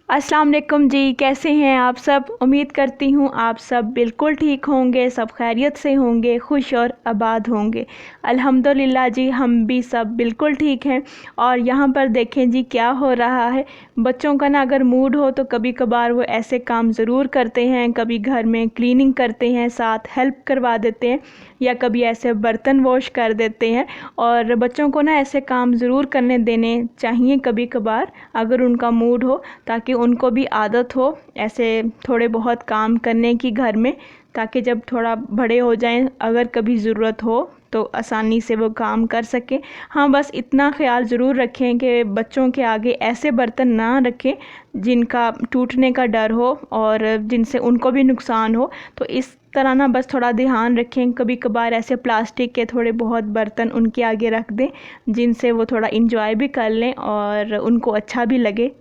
अस्सलाम वालेकुम जी, कैसे हैं आप सब। उम्मीद करती हूँ आप सब बिल्कुल ठीक होंगे, सब खैरियत से होंगे, खुश और आबाद होंगे। अल्हम्दुलिल्लाह जी, हम भी सब बिल्कुल ठीक हैं। और यहाँ पर देखें जी क्या हो रहा है। बच्चों का ना अगर मूड हो तो कभी कभार वो ऐसे काम ज़रूर करते हैं, कभी घर में क्लीनिंग करते हैं, साथ हेल्प करवा देते हैं, या कभी ऐसे बर्तन वॉश कर देते हैं। और बच्चों को ना ऐसे काम ज़रूर करने देने चाहिए कभी कभार अगर उनका मूड हो, ताकि उनको भी आदत हो ऐसे थोड़े बहुत काम करने की घर में, ताकि जब थोड़ा बड़े हो जाएं अगर कभी ज़रूरत हो तो आसानी से वो काम कर सकें। हाँ, बस इतना ख्याल ज़रूर रखें कि बच्चों के आगे ऐसे बर्तन ना रखें जिनका टूटने का डर हो और जिनसे उनको भी नुकसान हो। तो इस तरह ना बस थोड़ा ध्यान रखें, कभी कभार ऐसे प्लास्टिक के थोड़े बहुत बर्तन उनके आगे रख दें जिनसे वो थोड़ा इंजॉय भी कर लें और उनको अच्छा भी लगे।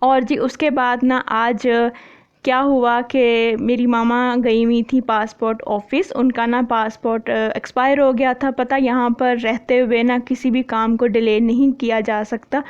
और जी उसके बाद ना आज क्या हुआ कि मेरी मामा गई हुई थी पासपोर्ट ऑफ़िस। उनका ना पासपोर्ट एक्सपायर हो गया था। पता यहाँ पर रहते हुए ना किसी भी काम को डिले नहीं किया जा सकता,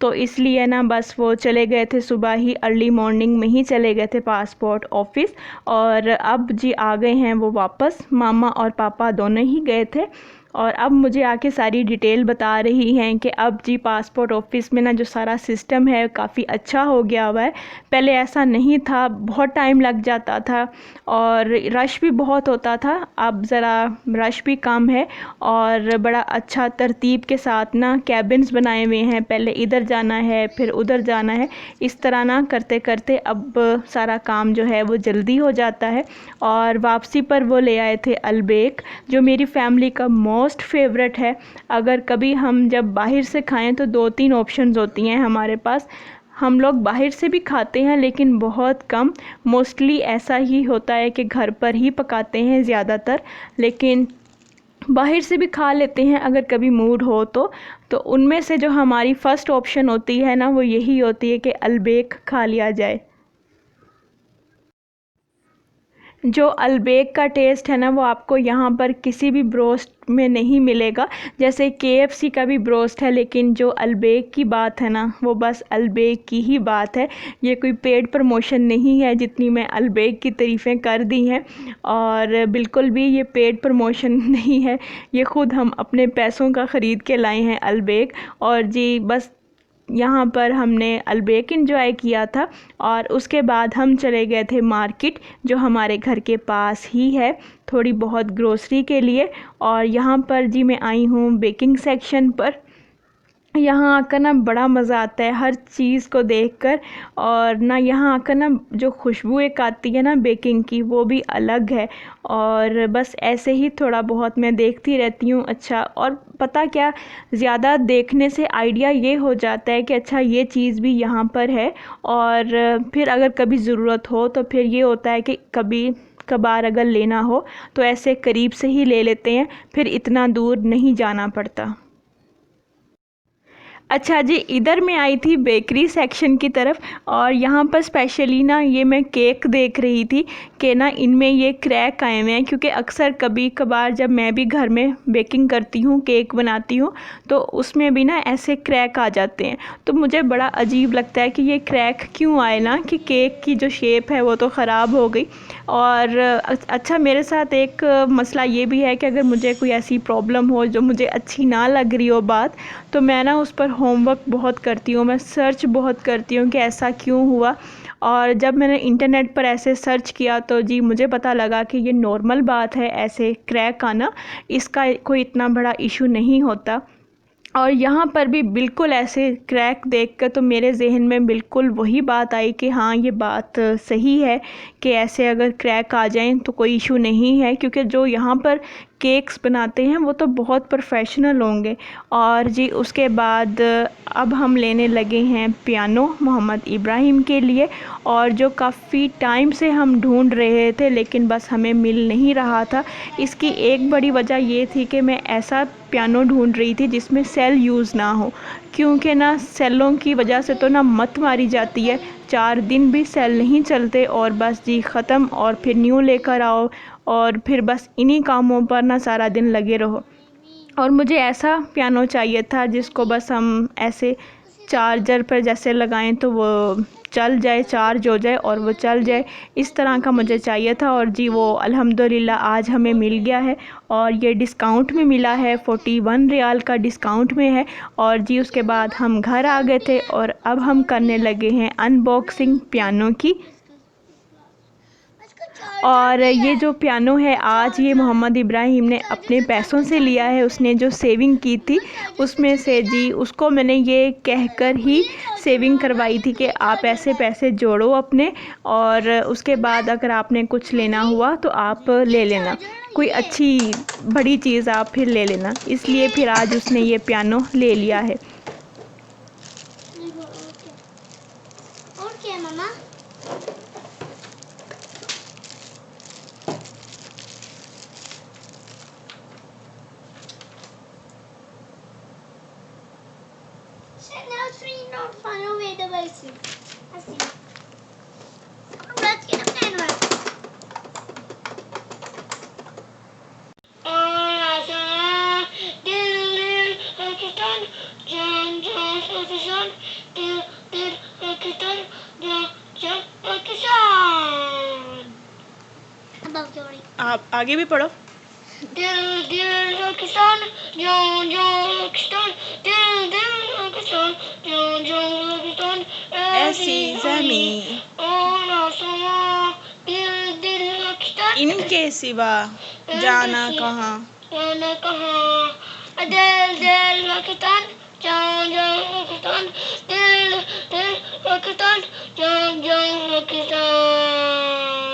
तो इसलिए ना बस वो चले गए थे सुबह ही, अर्ली मॉर्निंग में ही चले गए थे पासपोर्ट ऑफ़िस। और अब जी आ गए हैं वो वापस, मामा और पापा दोनों ही गए थे। और अब मुझे आके सारी डिटेल बता रही हैं कि अब जी पासपोर्ट ऑफ़िस में ना जो सारा सिस्टम है काफ़ी अच्छा हो गया हुआ है। पहले ऐसा नहीं था, बहुत टाइम लग जाता था और रश भी बहुत होता था। अब ज़रा रश भी कम है और बड़ा अच्छा तरतीब के साथ ना कैबिन्स बनाए हुए हैं। पहले इधर जाना है फिर उधर जाना है, इस तरह ना करते करते अब सारा काम जो है वो जल्दी हो जाता है। और वापसी पर वो ले आए थे अलबेक, जो मेरी फैमिली का मोस्ट फेवरेट है। अगर कभी हम जब बाहर से खाएं तो 2-3 ऑप्शंस होती हैं हमारे पास। हम लोग बाहर से भी खाते हैं लेकिन बहुत कम, मोस्टली ऐसा ही होता है कि घर पर ही पकाते हैं ज़्यादातर, लेकिन बाहर से भी खा लेते हैं अगर कभी मूड हो तो उनमें से जो हमारी फ़र्स्ट ऑप्शन होती है ना वो यही होती है कि अलबेक खा लिया जाए। जो अलबेक का टेस्ट है ना वो आपको यहाँ पर किसी भी ब्रोस्ट में नहीं मिलेगा। जैसे KFC का भी ब्रोस्ट है, लेकिन जो अलबेक की बात है ना वो बस अलबेक की ही बात है। ये कोई पेड प्रमोशन नहीं है जितनी मैं अलबेक की तारीफ़ें कर दी हैं, और बिल्कुल भी ये पेड प्रमोशन नहीं है। ये ख़ुद हम अपने पैसों का ख़रीद के लाए हैं अलबेक। और जी बस यहाँ पर हमने अलबेक एंजॉय किया था और उसके बाद हम चले गए थे मार्केट, जो हमारे घर के पास ही है, थोड़ी बहुत ग्रोसरी के लिए। और यहाँ पर जी मैं आई हूँ बेकिंग सेक्शन पर। यहाँ आकर ना बड़ा मज़ा आता है हर चीज़ को देखकर, और ना यहाँ आकर ना जो खुशबू एक आती है ना बेकिंग की वो भी अलग है। और बस ऐसे ही थोड़ा बहुत मैं देखती रहती हूँ। अच्छा, और पता क्या, ज़्यादा देखने से आइडिया ये हो जाता है कि अच्छा ये चीज़ भी यहाँ पर है, और फिर अगर कभी ज़रूरत हो तो फिर ये होता है कि कभी कभार अगर लेना हो तो ऐसे करीब से ही ले लेते हैं, फिर इतना दूर नहीं जाना पड़ता। अच्छा जी, इधर मैं आई थी बेकरी सेक्शन की तरफ, और यहाँ पर स्पेशली ना ये मैं केक देख रही थी कि ना इनमें ये क्रैक आए हुए हैं, क्योंकि अक्सर कभी कभार जब मैं भी घर में बेकिंग करती हूँ, केक बनाती हूँ, तो उसमें भी ना ऐसे क्रैक आ जाते हैं। तो मुझे बड़ा अजीब लगता है कि ये क्रैक क्यों आए ना, कि केक की जो शेप है वो तो ख़राब हो गई। और अच्छा, मेरे साथ एक मसला ये भी है कि अगर मुझे कोई ऐसी प्रॉब्लम हो जो मुझे अच्छी ना लग रही हो बात, तो मैं ना उस पर होमवर्क बहुत करती हूँ, मैं सर्च बहुत करती हूँ कि ऐसा क्यों हुआ। और जब मैंने इंटरनेट पर ऐसे सर्च किया तो जी मुझे पता लगा कि ये नॉर्मल बात है, ऐसे क्रैक आना, इसका कोई इतना बड़ा इशू नहीं होता। और यहाँ पर भी बिल्कुल ऐसे क्रैक देखकर तो मेरे ज़हन में बिल्कुल वही बात आई कि हाँ ये बात सही है कि ऐसे अगर क्रैक आ जाएं तो कोई इशू नहीं है, क्योंकि जो यहाँ पर केक्स बनाते हैं वो तो बहुत प्रोफेशनल होंगे। और जी उसके बाद अब हम लेने लगे हैं पियानो मोहम्मद इब्राहिम के लिए, और जो काफ़ी टाइम से हम ढूंढ रहे थे लेकिन बस हमें मिल नहीं रहा था। इसकी एक बड़ी वजह ये थी कि मैं ऐसा पियानो ढूंढ रही थी जिसमें सेल यूज़ ना हो, क्योंकि ना सेलों की वजह से तो ना मत मारी जाती है, 4 दिन भी सेल नहीं चलते और बस जी ख़त्म, और फिर न्यू लेकर आओ और फिर बस इन्हीं कामों पर ना सारा दिन लगे रहो। और मुझे ऐसा पियानो चाहिए था जिसको बस हम ऐसे चार्जर पर जैसे लगाएं तो वो चल जाए, चार्ज हो जाए और वो चल जाए, इस तरह का मुझे चाहिए था। और जी वो अल्हम्दुलिल्लाह आज हमें मिल गया है और ये डिस्काउंट में मिला है, 41 रियाल का डिस्काउंट में है। और जी उसके बाद हम घर आ गए थे और अब हम करने लगे हैं अनबॉक्सिंग पियानो की। और ये जो पियानो है आज ये मोहम्मद इब्राहिम ने अपने पैसों से लिया है। उसने जो सेविंग की थी उसमें से जी उसको मैंने ये कहकर ही सेविंग करवाई थी कि आप ऐसे पैसे जोड़ो अपने, और उसके बाद अगर आपने कुछ लेना हुआ तो आप ले लेना, कोई अच्छी बड़ी चीज़ आप फिर ले लेना। इसलिए फिर आज उसने ये पियानो ले लिया है। और क्या मामा? Now three not far away the bicycle. I see. Let's get a plan one. आप आगे भी पढ़ो। दिल दिल पाकिस्तान, जो जो पाकिस्तान, दिल दिल पाकिस्तान, जो जो पाकिस्तान, ऐसी ज़मीं और आसमां, दिल दिल पाकिस्तान, इनके सिवा जाना कहाँ। जाना कहाँ, दिल दिल पाकिस्तान, जो जो पाकिस्तान, दिल दिल पाकिस्तान, जो जो पाकिस्तान।